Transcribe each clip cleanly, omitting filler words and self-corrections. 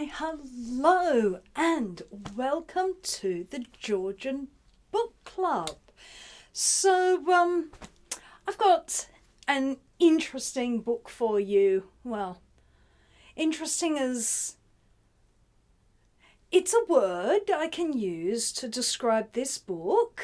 Why, hello and welcome to the Georgian Book Club. So, I've got an interesting book for you. Well, interesting as it's a word I can use to describe this book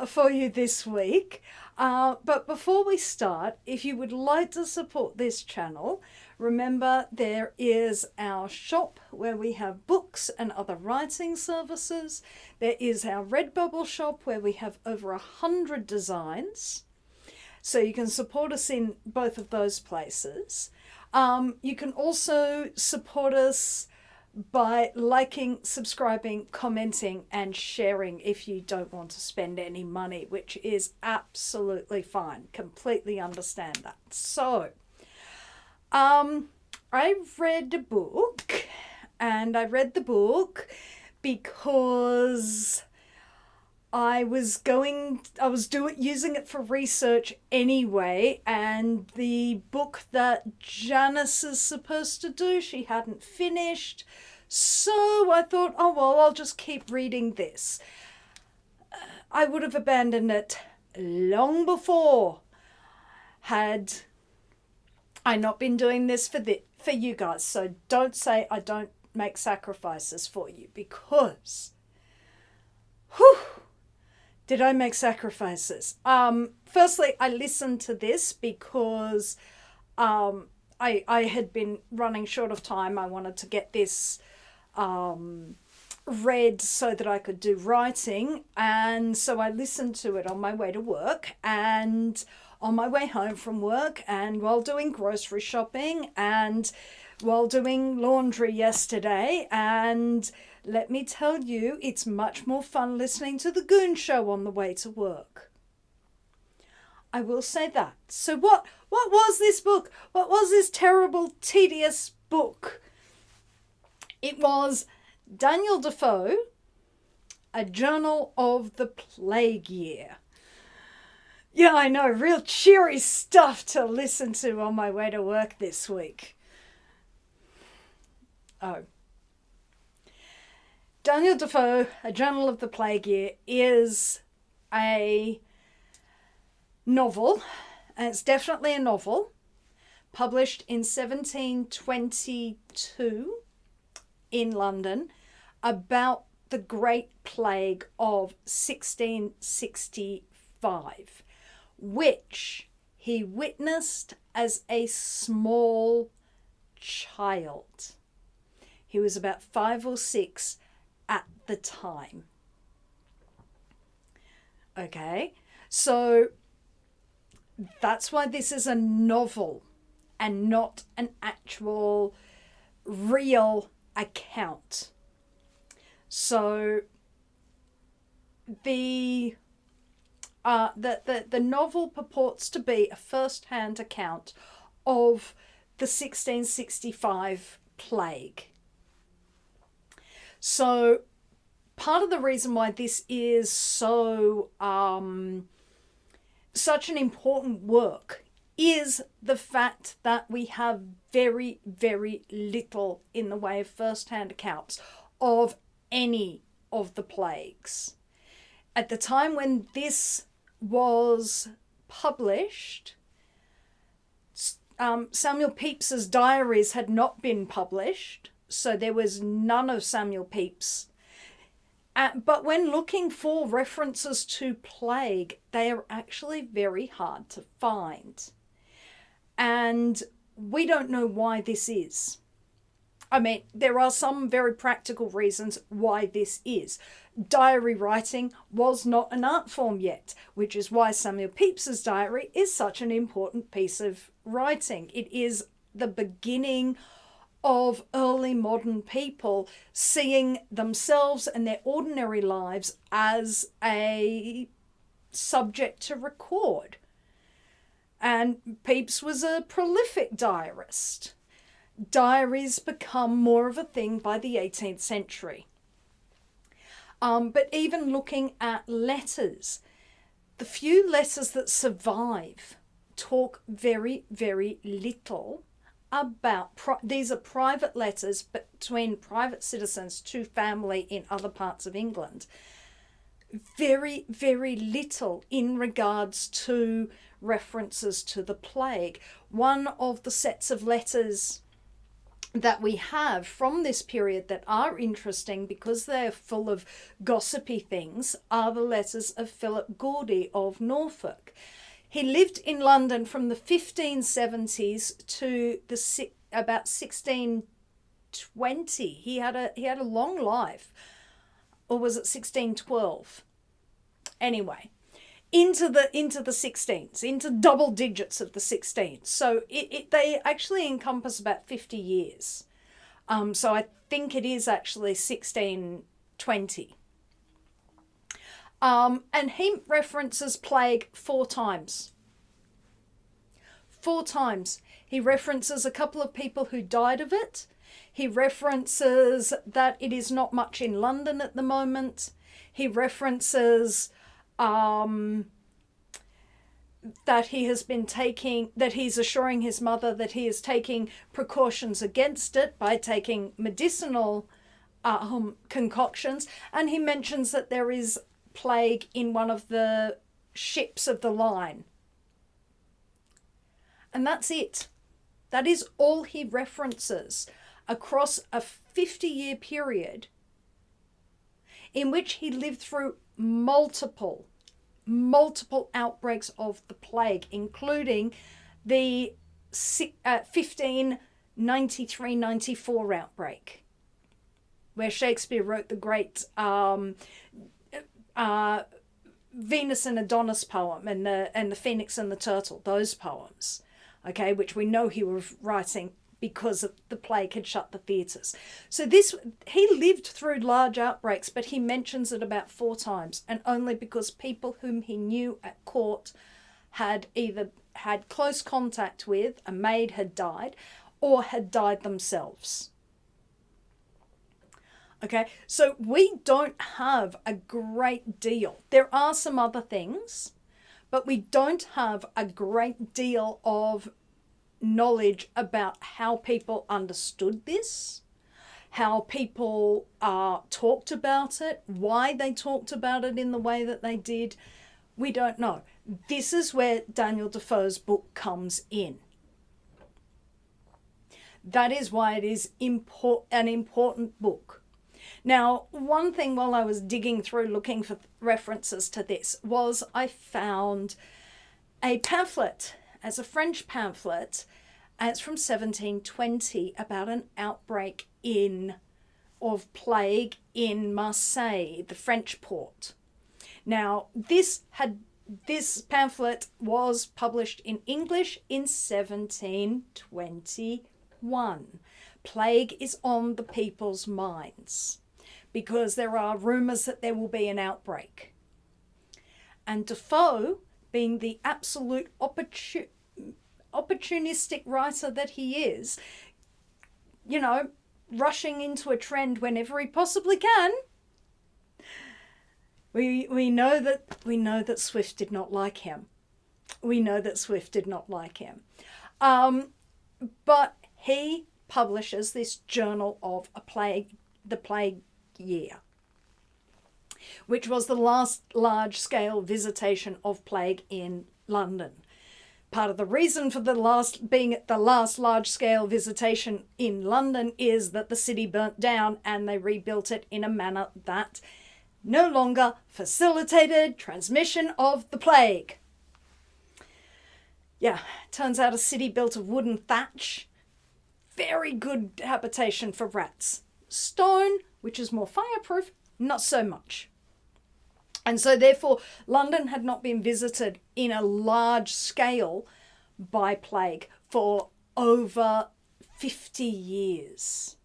for you this week. But before we start, if you would like to support this channel, remember there is our shop where we have books and other writing services. There is our Redbubble shop where we have over 100 designs. So you can support us in both of those places. You can also support us by liking, subscribing, commenting and sharing if you don't want to spend any money, which is absolutely fine. Completely understand that. So, I read a book, and I read the book because I was using it for research anyway, and the book that Janice is supposed to do, she hadn't finished. So I thought, oh, well, I'll just keep reading this. I would have abandoned it long before had I not been doing this for you guys. So don't say I don't make sacrifices for you, because did I make sacrifices? Firstly, I listened to this because I had been running short of time. I wanted to get this read so that I could do writing. And so I listened to it on my way to work and on my way home from work and while doing grocery shopping and while doing laundry yesterday. And let me tell you, it's much more fun listening to The Goon Show on the way to work. I will say that. So what was this book? What was this terrible, tedious book? It was Daniel Defoe, A Journal of the Plague Year. Yeah, I know, real cheery stuff to listen to on my way to work this week. Oh. Daniel Defoe, A Journal of the Plague Year, is a novel, and it's definitely a novel, published in 1722 in London, about the Great Plague of 1665, which he witnessed as a small child. He was about 5 or 6 at the time. Okay, so that's why this is a novel and not an actual real account. So the novel purports to be a first-hand account of the 1665 plague. So part of the reason why this is so such an important work is the fact that we have very, very little in the way of first-hand accounts of any of the plagues. At the time when this was published, Samuel Pepys's diaries had not been published, so there was none of Samuel Pepys. But when looking for references to plague, they are actually very hard to find. And we don't know why this is. I mean, there are some very practical reasons why this is. Diary writing was not an art form yet, which is why Samuel Pepys's diary is such an important piece of writing. It is the beginning of early modern people seeing themselves and their ordinary lives as a subject to record. And Pepys was a prolific diarist. Diaries become more of a thing by the 18th century. But even looking at letters, the few letters that survive talk very, very little about, these are private letters between private citizens to family in other parts of England. Very, very little in regards to references to the plague. One of the sets of letters that we have from this period that are interesting because they're full of gossipy things are the letters of Philip Gordy of Norfolk. He lived in London from the 1570s to about 1620. He had a long life. Or was it 1612? Anyway, into the 16s, into double digits of the 16s. So they actually encompass about 50 years. So I think it is actually 1620. And he references plague 4 times. 4 times. He references a couple of people who died of it. He references that it is not much in London at the moment. He references that he has been taking, that he's assuring his mother that he is taking precautions against it by taking medicinal concoctions. And he mentions that there is plague in one of the ships of the line. And that's it. That is all he references across a 50-year period in which he lived through multiple outbreaks of the plague, including the 1593-94 outbreak, where Shakespeare wrote the great Venus and Adonis poem and the Phoenix and the Turtle, those poems, okay, which we know he was writing because the plague had shut the theatres. So he lived through large outbreaks, but he mentions it about 4 times, and only because people whom he knew at court had either had close contact with, a maid had died, or had died themselves. Okay, so we don't have a great deal. There are some other things, but we don't have a great deal of knowledge about how people understood this, how people talked about it, why they talked about it in the way that they did. We don't know. This is where Daniel Defoe's book comes in. That is why it is an important book. Now, one thing while I was digging through looking for references to this was I found a pamphlet, as a French pamphlet, and it's from 1720, about an outbreak of plague in Marseille, the French port. Now, this pamphlet was published in English in 1721. Plague is on the people's minds because there are rumours that there will be an outbreak. And Defoe, being the absolute opportunistic writer that he is, rushing into a trend whenever he possibly can. We know that Swift did not like him. But he publishes this journal of the plague year, which was the last large-scale visitation of plague in London. Part of the reason for the last large-scale visitation in London is that the city burnt down and they rebuilt it in a manner that no longer facilitated transmission of the plague. Yeah, turns out a city built of wooden thatch, very good habitation for rats. Stone, which is more fireproof, not so much. And so therefore, London had not been visited in a large scale by plague for over 50 years.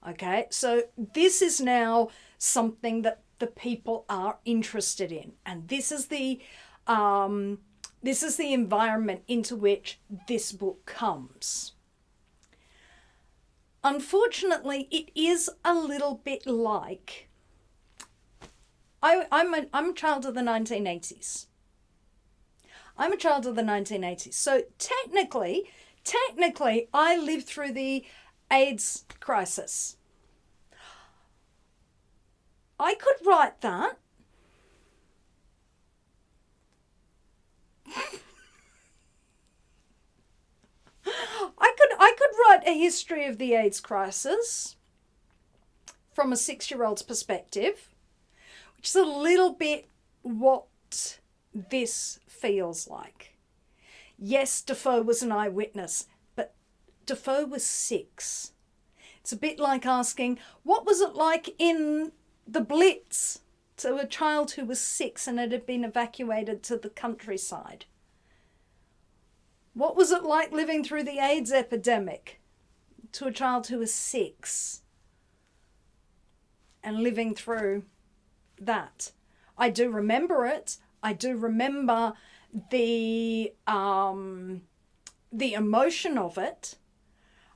Okay, so this is now something that the people are interested in. And this is the environment into which this book comes. Unfortunately, it is a little bit like... I'm a child of the 1980s. So technically, technically, I lived through the AIDS crisis. I could write that. I could write a history of the AIDS crisis from a 6-year-old's perspective, which is a little bit what this feels like. Yes, Defoe was an eyewitness, but Defoe was 6. It's a bit like asking, what was it like in the Blitz to a child who was 6 and had been evacuated to the countryside? What was it like living through the AIDS epidemic to a child who was 6 and living through that? I do remember it. I do remember the emotion of it.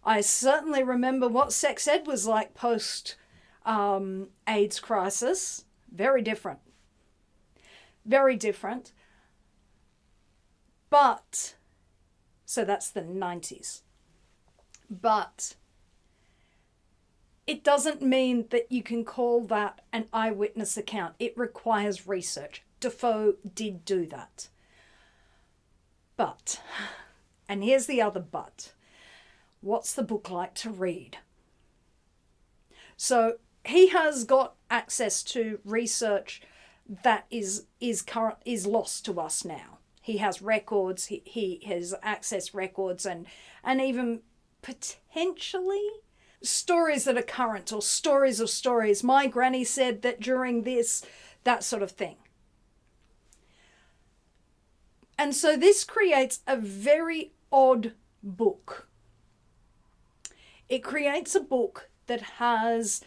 I certainly remember what sex ed was like post AIDS crisis. Very different. Very different. But, so that's the 90s. But it doesn't mean that you can call that an eyewitness account. It requires research. Defoe did do that. But, and here's the other but, what's the book like to read? So he has got access to research that is lost to us now. He has records, he has accessed records and even potentially stories that are current or stories of stories. My granny said that during this, that sort of thing. And so this creates a very odd book. It creates a book that has,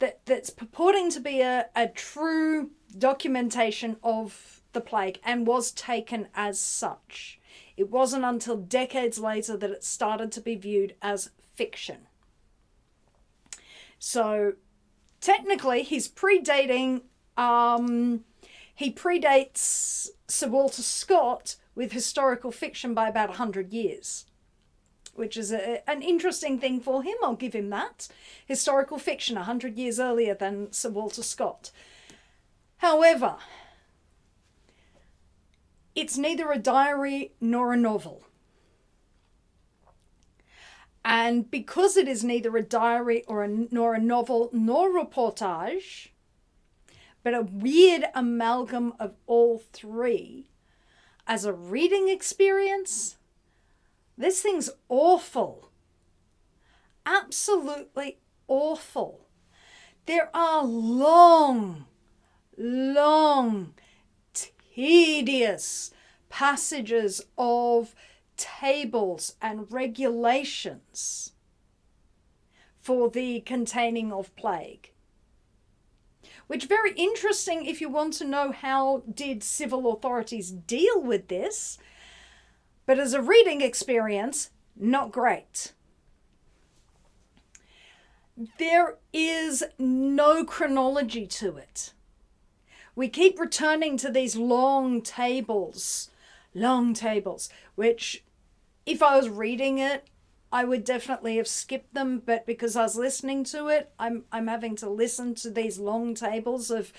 that's purporting to be a true documentation of the plague and was taken as such. It wasn't until decades later that it started to be viewed as fiction. So technically he's predating, he predates Sir Walter Scott with historical fiction by about 100 years, which is an interesting thing for him. I'll give him that. Historical fiction 100 years earlier than Sir Walter Scott. However, it's neither a diary nor a novel. And because it is neither a diary nor a novel nor reportage, but a weird amalgam of all three, as a reading experience, this thing's awful. Absolutely awful. There are long, tedious passages of tables and regulations for the containing of plague. Which very interesting if you want to know how did civil authorities deal with this. But as a reading experience, not great. There is no chronology to it. We keep returning to these long tables, which if I was reading it, I would definitely have skipped them, but because I was listening to it, I'm having to listen to these long tables of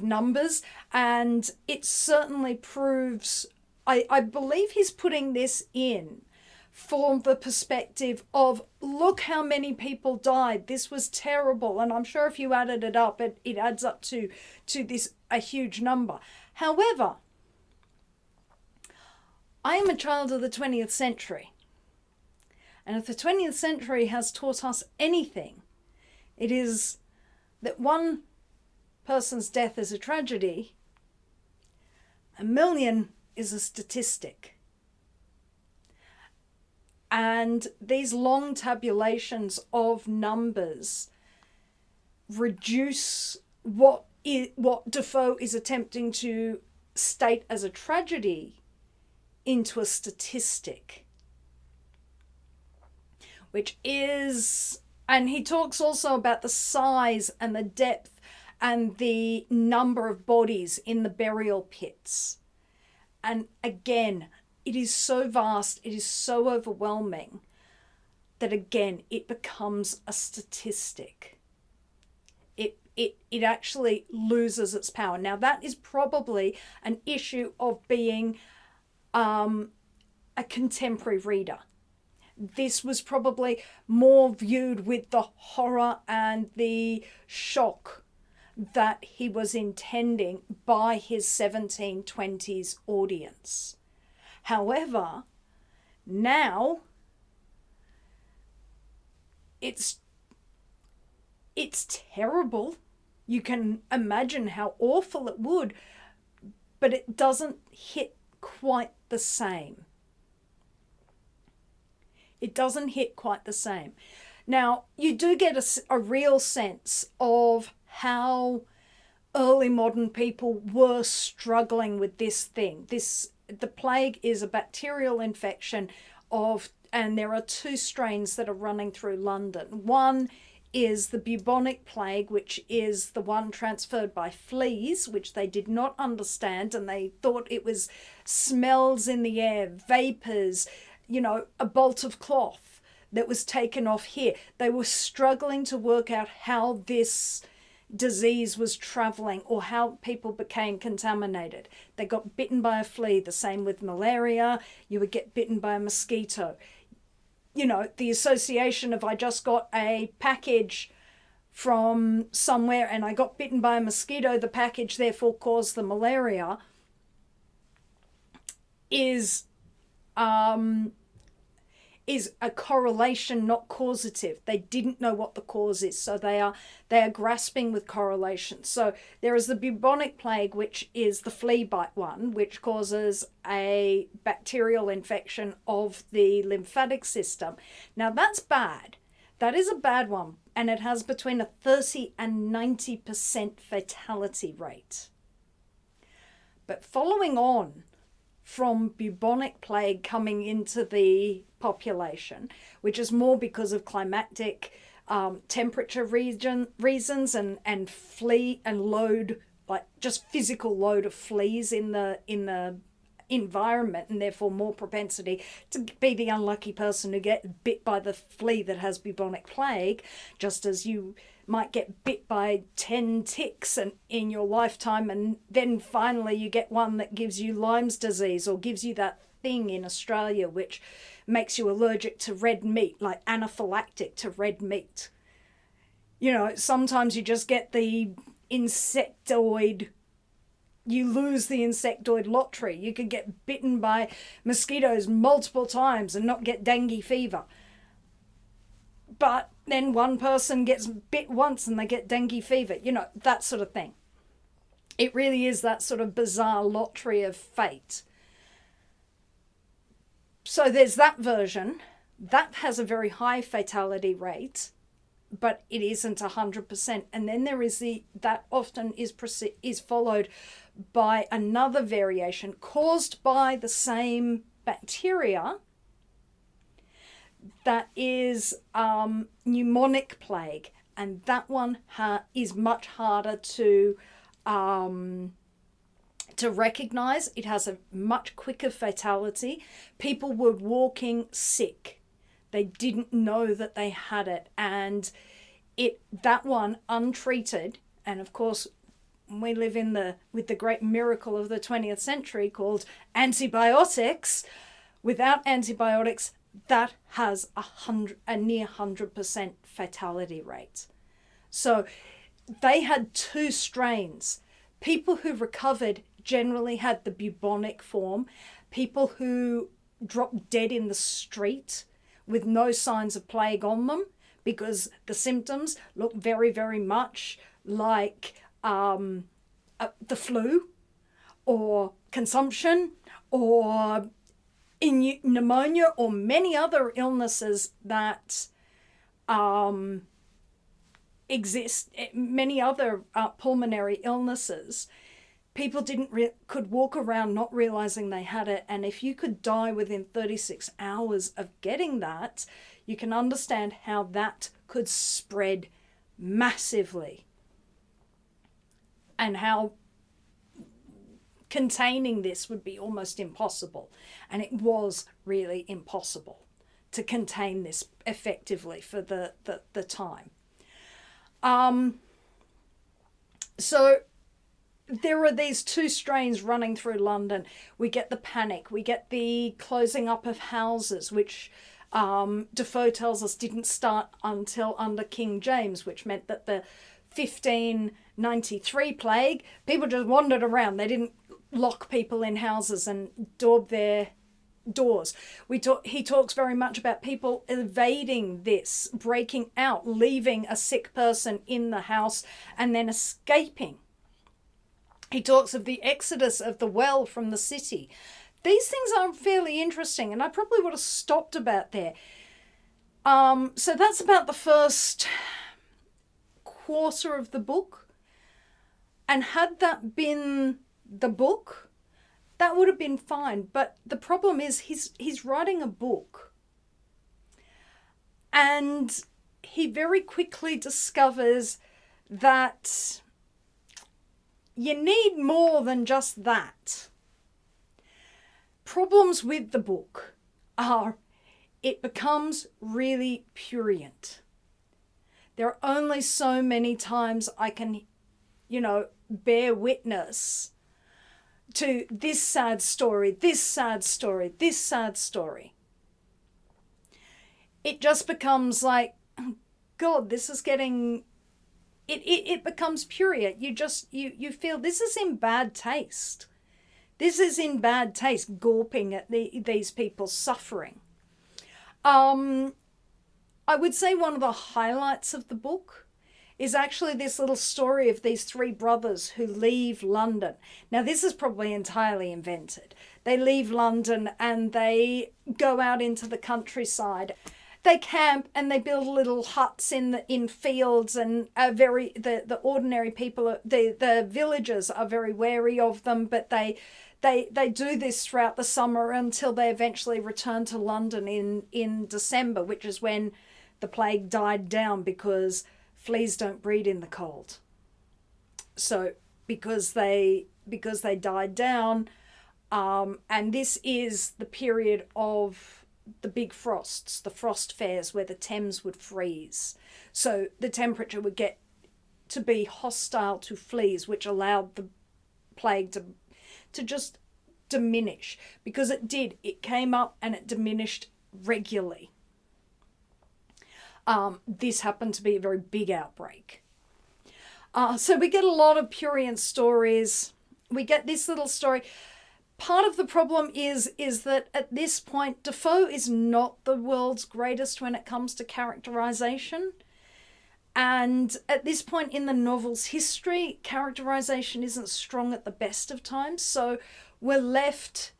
numbers, and it certainly proves, I believe he's putting this in from the perspective of, look how many people died, this was terrible, and I'm sure if you added it up, it adds up to this, a huge number. However, I am a child of the 20th century. And if the 20th century has taught us anything, it is that one person's death is a tragedy, 1 million is a statistic. And these long tabulations of numbers reduce what Defoe is attempting to state as a tragedy into a statistic. Which is, and he talks also about the size and the depth and the number of bodies in the burial pits. And again, it is so vast, it is so overwhelming that, again, it becomes a statistic. It actually loses its power. Now, that is probably an issue of being a contemporary reader. This was probably more viewed with the horror and the shock that he was intending by his 1720s audience. However, now it's terrible. You can imagine how awful it would, but it doesn't hit quite the same. It doesn't hit quite the same. Now, you do get a real sense of how early modern people were struggling with this thing. The plague is a bacterial infection and there are 2 strains that are running through London. One is the bubonic plague, which is the one transferred by fleas, which they did not understand, and they thought it was smells in the air, vapors, a bolt of cloth that was taken off here. They were struggling to work out how this disease was traveling or how people became contaminated. They got bitten by a flea, the same with malaria. You would get bitten by a mosquito. The association of I just got a package from somewhere and I got bitten by a mosquito, the package therefore caused the malaria, is a correlation, not causative. They didn't know what the cause is, so they are grasping with correlation. So there is the bubonic plague, which is the flea bite one, which causes a bacterial infection of the lymphatic system. Now that's bad. That is a bad one, and it has between a 30 and 90% fatality rate. But following on from bubonic plague coming into the population, which is more because of climatic temperature reasons and flea and load, like just physical load of fleas in the environment, and therefore more propensity to be the unlucky person who get bit by the flea that has bubonic plague, just as you might get bit by 10 ticks in your lifetime, and then finally you get one that gives you Lyme's disease or gives you that thing in Australia which makes you allergic to red meat, like anaphylactic to red meat. Sometimes you just get the insectoid, you lose the insectoid lottery. You could get bitten by mosquitoes multiple times and not get dengue fever. But then one person gets bit once and they get dengue fever, that sort of thing. It really is that sort of bizarre lottery of fate. So there's that version. That has a very high fatality rate, but it isn't 100%. And then there is that often is followed by another variation caused by the same bacteria, that is pneumonic plague, and that one is much harder to recognize. It has a much quicker fatality. People were walking sick. They didn't know that they had it, and that one untreated, and of course we live with the great miracle of the 20th century called antibiotics. Without antibiotics, that has a near 100% fatality rate. So they had 2 strains. People who recovered generally had the bubonic form. People who dropped dead in the street with no signs of plague on them, because the symptoms look very, very much like the flu or consumption or pneumonia or many other illnesses that exist, many other pulmonary illnesses. People could walk around not realizing they had it, and if you could die within 36 hours of getting that, you can understand how that could spread massively, and how containing this would be almost impossible. And it was really impossible to contain this effectively for the time. So there are these two strains running through London. We get the panic, we get the closing up of houses, which Defoe tells us didn't start until under King James, which meant that the 1593 plague, people just wandered around. They didn't lock people in houses and daub their doors. He talks very much about people evading this, breaking out, leaving a sick person in the house and then escaping. He talks of the exodus of the well from the city. These things are fairly interesting, and I probably would have stopped about there. So that's about the first quarter of the book. And had that been the book, that would have been fine. But the problem is he's writing a book. And he very quickly discovers that you need more than just that. Problems with the book are it becomes really prurient. There are only so many times I can, bear witness to this sad story, this sad story, this sad story. It just becomes like, oh God, this is getting... It becomes prurient. You feel this is in bad taste. This is in bad taste, gawping at these people suffering. I would say one of the highlights of the book is actually this little story of these three brothers who leave London. Now, this is probably entirely invented. They leave London and they go out into the countryside. They camp and they build little huts in fields, and the ordinary people, the villagers are very wary of them, but they do this throughout the summer until they eventually return to London in December, which is when the plague died down, because fleas don't breed in the cold. So because they died down, and this is the period of the big frosts, the frost fairs, where the Thames would freeze. So the temperature would get to be hostile to fleas, which allowed the plague to just diminish, because it came up and it diminished regularly. This happened to be a very big outbreak. So we get a lot of prurient stories. We get this little story. Part of the problem is that at this point, Defoe is not the world's greatest when it comes to characterization. And at this point in the novel's history, characterization isn't strong at the best of times. So we're left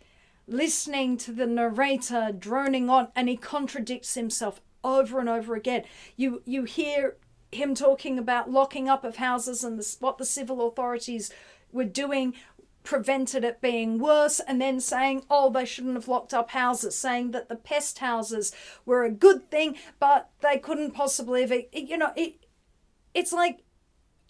listening to the narrator droning on, and he contradicts himself over and over again. You hear him talking about locking up of houses and what the civil authorities were doing prevented it being worse, and then saying, oh, they shouldn't have locked up houses, saying that the pest houses were a good thing, but they couldn't possibly have, it's like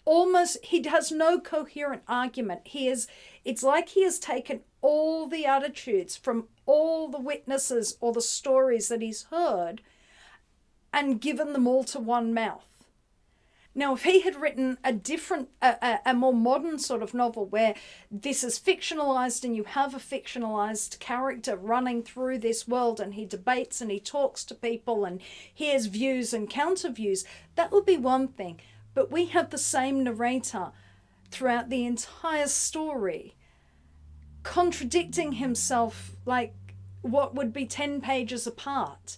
almost he has no coherent argument. It's like he has taken all the attitudes from all the witnesses or the stories that he's heard and given them all to one mouth. Now, if he had written a different, a more modern sort of novel where this is fictionalized and you have a fictionalized character running through this world and he debates and he talks to people and hears views and counter views, that would be one thing. But we have the same narrator throughout the entire story, contradicting himself like what would be 10 pages apart.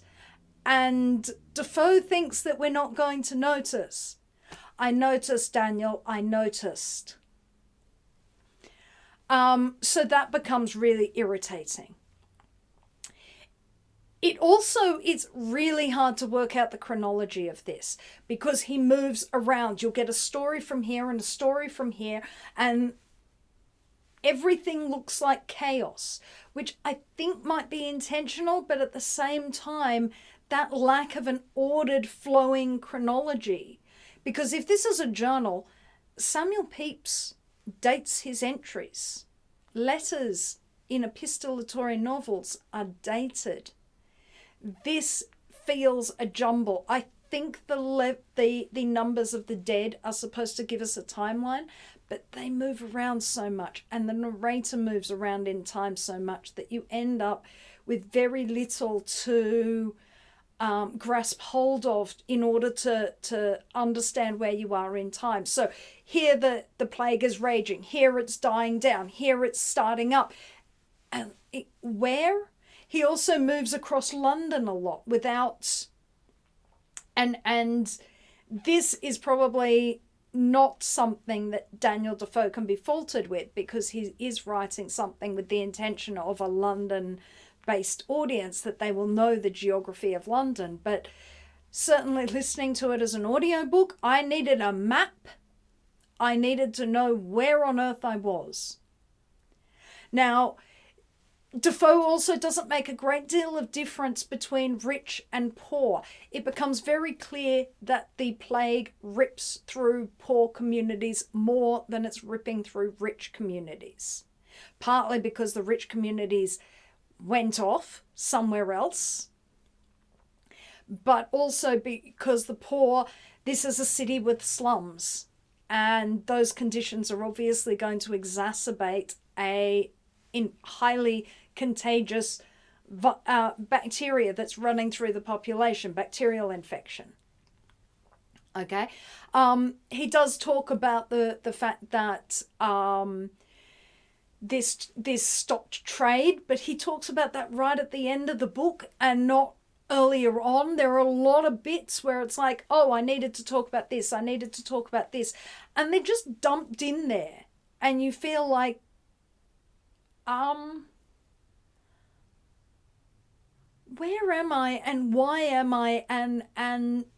And Defoe thinks that we're not going to notice. I noticed, Daniel, I noticed. So that becomes really irritating. It's really hard to work out the chronology of this because he moves around. You'll get a story from here and a story from here, and everything looks like chaos, which I think might be intentional, but at the same time, that lack of an ordered, flowing chronology. Because if this is a journal, Samuel Pepys dates his entries. letters in epistolatory novels are dated. This feels a jumble. I think the numbers of the dead are supposed to give us a timeline, but they move around so much, and the narrator moves around in time so much that you end up with very little to grasp hold of in order to understand where you are in time. So here the plague is raging, here it's dying down, here it's starting up. And where? He also moves across London a lot without... And this is probably not something that Daniel Defoe can be faulted with, because he is writing something with the intention of a London-based audience, that they will know the geography of London. But certainly listening to it as an audiobook, I needed a map. I needed to know where on earth I was. Now, Defoe also doesn't make a great deal of difference between rich and poor. It becomes very clear that the plague rips through poor communities more than it's ripping through rich communities. Partly because the rich communities went off somewhere else, but also because the poor, this is a city with slums, and those conditions are obviously going to exacerbate a highly contagious bacteria that's running through the population, bacterial infection. Okay. He does talk about the fact that this stopped trade, but he talks about that right at the end of the book and not earlier on. There are a lot of bits where it's like, oh, I needed to talk about this, I needed to talk about this, and they're just dumped in there, and you feel like, where am I and why am I? And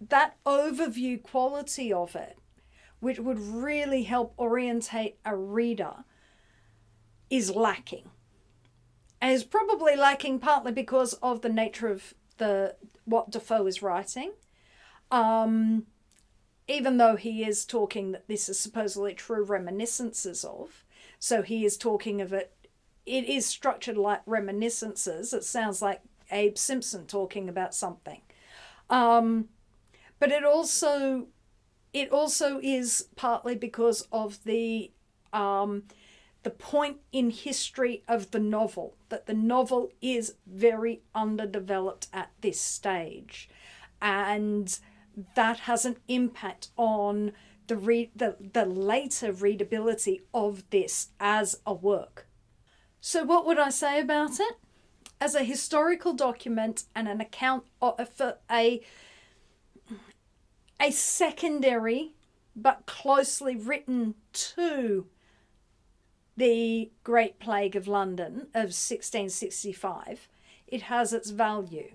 that overview quality of it, which would really help orientate a reader, is lacking. And is probably lacking partly because of the nature of what Defoe is writing. Even though he is talking that this is supposedly true reminiscences of. So he is talking of it. It is structured like reminiscences. It sounds like Abe Simpson talking about something. But it also is partly because of the point in history of the novel, that the novel is very underdeveloped at this stage, and that has an impact on the later readability of this as a work. So what would I say about it? As a historical document and an account for a secondary but closely written to the Great Plague of London of 1665, it has its value.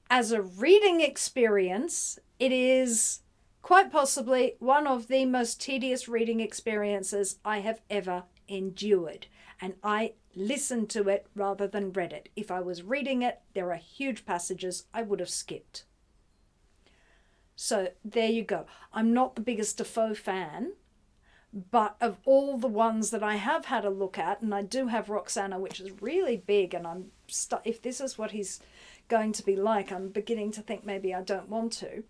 As a reading experience, it is quite possibly one of the most tedious reading experiences I have ever endured. And I listened to it rather than read it. If I was reading it, there are huge passages I would have skipped. So there you go. I'm not the biggest Defoe fan, but of all the ones that I have had a look at, and I do have Roxana, which is really big, and if this is what he's going to be like, I'm beginning to think maybe I don't want to.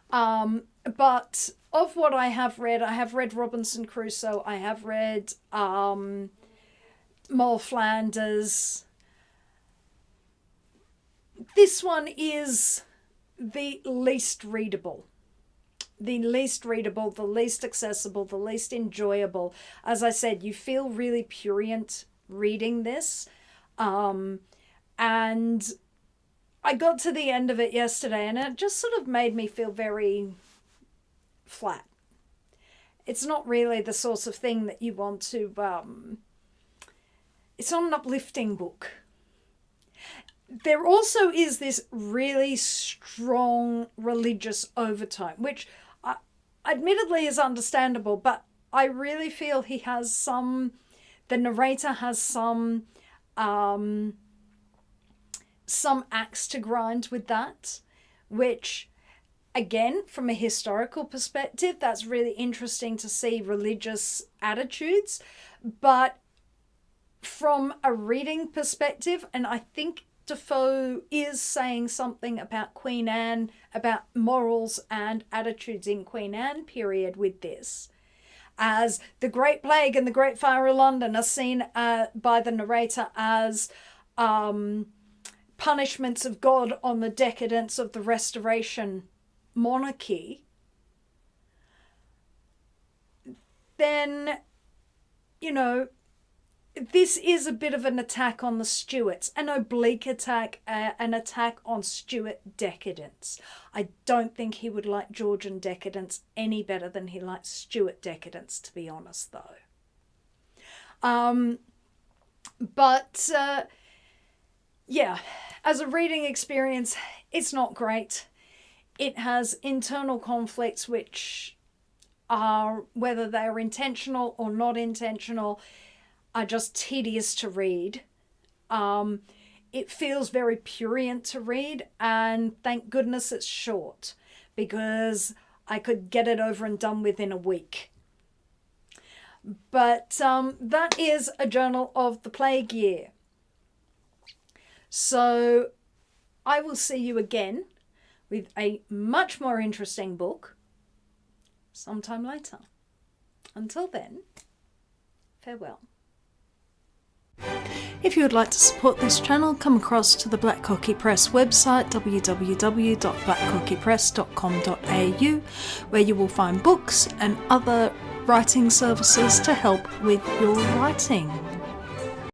But of what I have read Robinson Crusoe, I have read Moll Flanders. This one is the least readable. The least readable, the least accessible, the least enjoyable. As I said, you feel really prurient reading this. And I got to the end of it yesterday, and it just sort of made me feel very flat. It's not really the sort of thing that you want to... it's not an uplifting book. There also is this really strong religious overtone, which admittedly is understandable, but I really feel he has the narrator has some axe to grind with that, which again, from a historical perspective, that's really interesting to see religious attitudes. But from a reading perspective, and I think Defoe is saying something about Queen Anne, about morals and attitudes in Queen Anne period with this, as the Great Plague and the Great Fire of London are seen by the narrator as punishments of God on the decadence of the Restoration monarchy, then, you know, this is a bit of an attack on the Stuarts, an oblique attack, an attack on Stuart decadence. I don't think he would like Georgian decadence any better than he likes Stuart decadence, to be honest, though. Yeah, as a reading experience, it's not great. It has internal conflicts which are, whether they are intentional or not intentional, are just tedious to read. It feels very prurient to read, and thank goodness it's short, because I could get it over and done with in a week. But that is A Journal of the Plague Year. So I will see you again with a much more interesting book sometime later. Until then, farewell. If you would like to support this channel, come across to the Black Cockie Press website, www.blackcockiepress.com.au, where you will find books and other writing services to help with your writing.